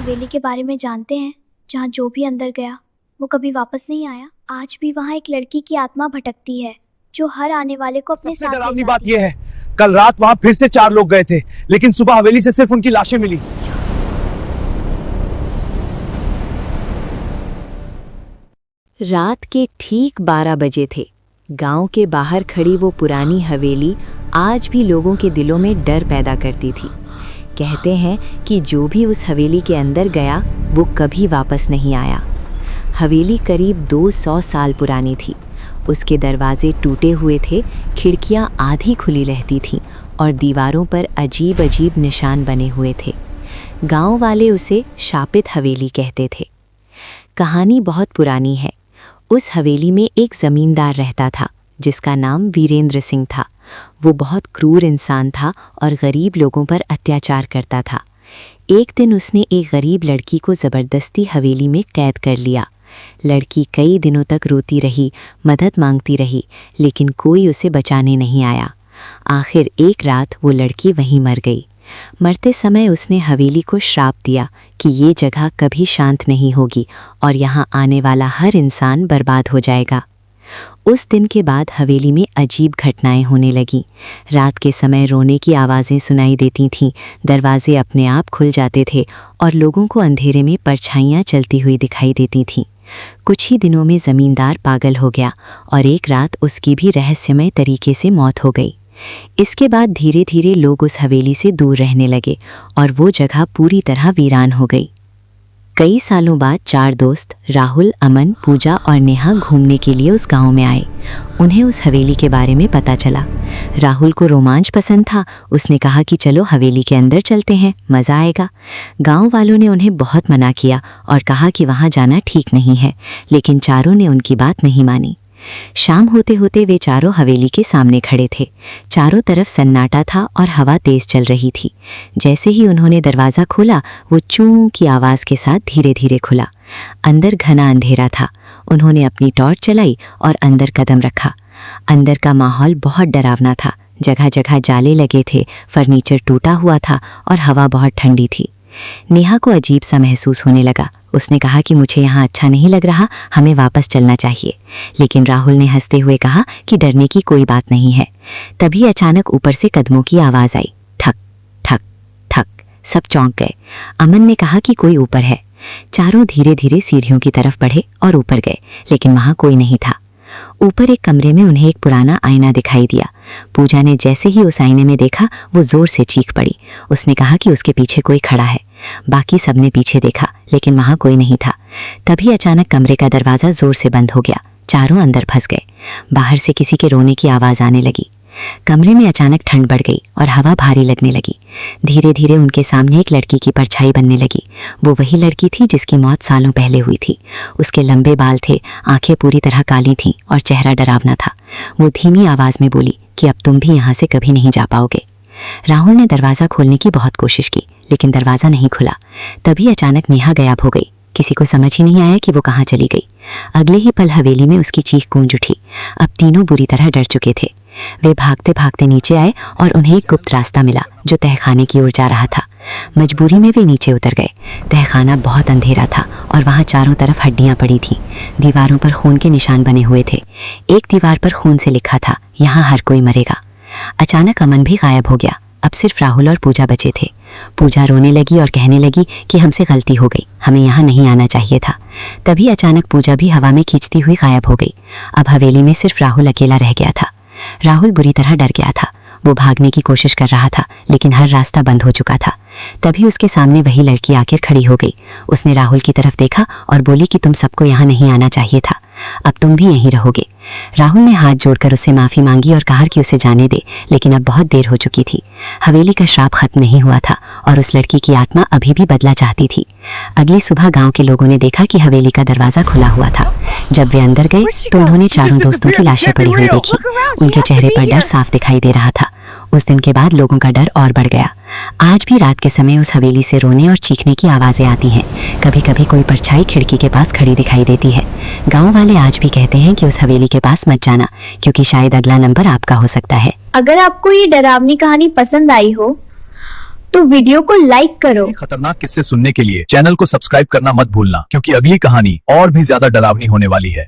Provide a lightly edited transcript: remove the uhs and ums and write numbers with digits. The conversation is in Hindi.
हवेली के बारे में जानते हैं जहाँ जो भी अंदर गया वो कभी वापस नहीं आया। आज भी वहाँ एक लड़की की आत्मा भटकती है जो हर आने वाले को अपने साथ ले जाती है। बात यह है, कल रात वहाँ फिर से 4 लोग गए थे, लेकिन सुबह हवेली से सिर्फ उनकी लाशें मिली। रात के ठीक 12 बजे थे। गांव के बाहर खड़ी वो पुरानी हवेली आज भी लोगों के दिलों में डर पैदा करती थी। कहते हैं कि जो भी उस हवेली के अंदर गया वो कभी वापस नहीं आया। हवेली करीब 200 साल पुरानी थी। उसके दरवाजे टूटे हुए थे, खिड़कियां आधी खुली रहती थीं और दीवारों पर अजीब अजीब निशान बने हुए थे। गांव वाले उसे शापित हवेली कहते थे। कहानी बहुत पुरानी है। उस हवेली में एक ज़मींदार रहता था जिसका नाम वीरेंद्र सिंह था। वो बहुत क्रूर इंसान था और गरीब लोगों पर अत्याचार करता था। एक दिन उसने एक गरीब लड़की को ज़बरदस्ती हवेली में कैद कर लिया। लड़की कई दिनों तक रोती रही, मदद मांगती रही, लेकिन कोई उसे बचाने नहीं आया। आखिर एक रात वो लड़की वहीं मर गई। मरते समय उसने हवेली को श्राप दिया कि ये जगह कभी शांत नहीं होगी और यहाँ आने वाला हर इंसान बर्बाद हो जाएगा। उस दिन के बाद हवेली में अजीब घटनाएं होने लगीं। रात के समय रोने की आवाज़ें सुनाई देती थीं, दरवाजे अपने आप खुल जाते थे और लोगों को अंधेरे में परछाइयाँ चलती हुई दिखाई देती थीं। कुछ ही दिनों में ज़मींदार पागल हो गया और एक रात उसकी भी रहस्यमय तरीके से मौत हो गई। इसके बाद धीरे धीरे लोग उस हवेली से दूर रहने लगे और वो जगह पूरी तरह वीरान हो गई। कई सालों बाद 4 दोस्त राहुल, अमन, पूजा और नेहा घूमने के लिए उस गांव में आए। उन्हें उस हवेली के बारे में पता चला। राहुल को रोमांच पसंद था। उसने कहा कि चलो हवेली के अंदर चलते हैं, मज़ा आएगा। गांव वालों ने उन्हें बहुत मना किया और कहा कि वहां जाना ठीक नहीं है, लेकिन चारों ने उनकी बात नहीं मानी। शाम होते होते वे चारों हवेली के सामने खड़े थे। चारों तरफ सन्नाटा था और हवा तेज चल रही थी। जैसे ही उन्होंने दरवाज़ा खोला, वो चूं की आवाज़ के साथ धीरे धीरे खुला। अंदर घना अंधेरा था। उन्होंने अपनी टॉर्च चलाई और अंदर कदम रखा। अंदर का माहौल बहुत डरावना था। जगह जगह जाले लगे थे, फर्नीचर टूटा हुआ था और हवा बहुत ठंडी थी। नेहा को अजीब सा महसूस होने लगा। उसने कहा कि मुझे यहाँ अच्छा नहीं लग रहा, हमें वापस चलना चाहिए। लेकिन राहुल ने हंसते हुए कहा कि डरने की कोई बात नहीं है। तभी अचानक ऊपर से कदमों की आवाज़ आई, ठक ठक ठक। सब चौंक गए। अमन ने कहा कि कोई ऊपर है। चारों धीरे धीरे सीढ़ियों की तरफ बढ़े और ऊपर गए, लेकिन वहाँ कोई नहीं था। ऊपर एक कमरे में उन्हें एक पुराना आईना दिखाई दिया। पूजा ने जैसे ही उस आईने में देखा, वो जोर से चीख पड़ी। उसने कहा कि उसके पीछे कोई खड़ा है। बाकी सबने पीछे देखा, लेकिन वहाँ कोई नहीं था। तभी अचानक कमरे का दरवाज़ा जोर से बंद हो गया। चारों अंदर फंस गए। बाहर से किसी के रोने की आवाज़ आने लगी। कमरे में अचानक ठंड बढ़ गई और हवा भारी लगने लगी। धीरे धीरे उनके सामने एक लड़की की परछाई बनने लगी। वो वही लड़की थी जिसकी मौत सालों पहले हुई थी। उसके लंबे बाल थे, आंखें पूरी तरह काली थीं और चेहरा डरावना था। वो धीमी आवाज़ में बोली कि अब तुम भी यहाँ से कभी नहीं जा पाओगे। राहुल ने दरवाज़ा खोलने की बहुत कोशिश की, लेकिन दरवाज़ा नहीं खुला। तभी अचानक नेहा गायब हो गई। किसी को समझ ही नहीं आया कि वो कहाँ चली गई। अगले ही पल हवेली में उसकी चीख गूंज उठी। अब तीनों बुरी तरह डर चुके थे। वे भागते भागते नीचे आए और उन्हें एक गुप्त रास्ता मिला जो तहखाने की ओर जा रहा था। मजबूरी में वे नीचे उतर गए। तहखाना बहुत अंधेरा था और वहाँ चारों तरफ हड्डियाँ पड़ी थीं। दीवारों पर खून के निशान बने हुए थे। एक दीवार पर खून से लिखा था, यहाँ हर कोई मरेगा। अचानक अमन भी गायब हो गया। अब सिर्फ राहुल और पूजा बचे थे। पूजा रोने लगी और कहने लगी कि हमसे गलती हो गई, हमें यहाँ नहीं आना चाहिए था। तभी अचानक पूजा भी हवा में खींचती हुई गायब हो गई। अब हवेली में सिर्फ राहुल अकेला रह गया था। राहुल बुरी तरह डर गया था। वो भागने की कोशिश कर रहा था, लेकिन हर रास्ता बंद हो चुका था। तभी उसके सामने वही लड़की आकर खड़ी हो गई। उसने राहुल की तरफ देखा और बोली कि तुम सबको यहाँ नहीं आना चाहिए था, अब तुम भी यहीं रहोगे। राहुल ने हाथ जोड़कर उससे माफ़ी मांगी और कहा कि उसे जाने दे, लेकिन अब बहुत देर हो चुकी थी। हवेली का श्राप खत्म नहीं हुआ था और उस लड़की की आत्मा अभी भी बदला चाहती थी। अगली सुबह गांव के लोगों ने देखा कि हवेली का दरवाज़ा खुला हुआ था। जब वे अंदर गए तो उन्होंने चारों दोस्तों की लाशें पड़ी हुई देखी। उनके चेहरे पर डर साफ दिखाई दे रहा था। उस दिन के बाद लोगों का डर और बढ़ गया। आज भी रात के समय उस हवेली से रोने और चीखने की आवाज़ें आती हैं। कभी कभी कोई परछाई खिड़की के पास खड़ी दिखाई देती है। गांव वाले आज भी कहते हैं कि उस हवेली के पास मत जाना, क्योंकि शायद अगला नंबर आपका हो सकता है। अगर आपको ये डरावनी कहानी पसंद आई हो तो वीडियो को लाइक करो। खतरनाक किस्से सुनने के लिए चैनल को सब्सक्राइब करना मत भूलना, क्योंकि अगली कहानी और भी ज्यादा डरावनी होने वाली है।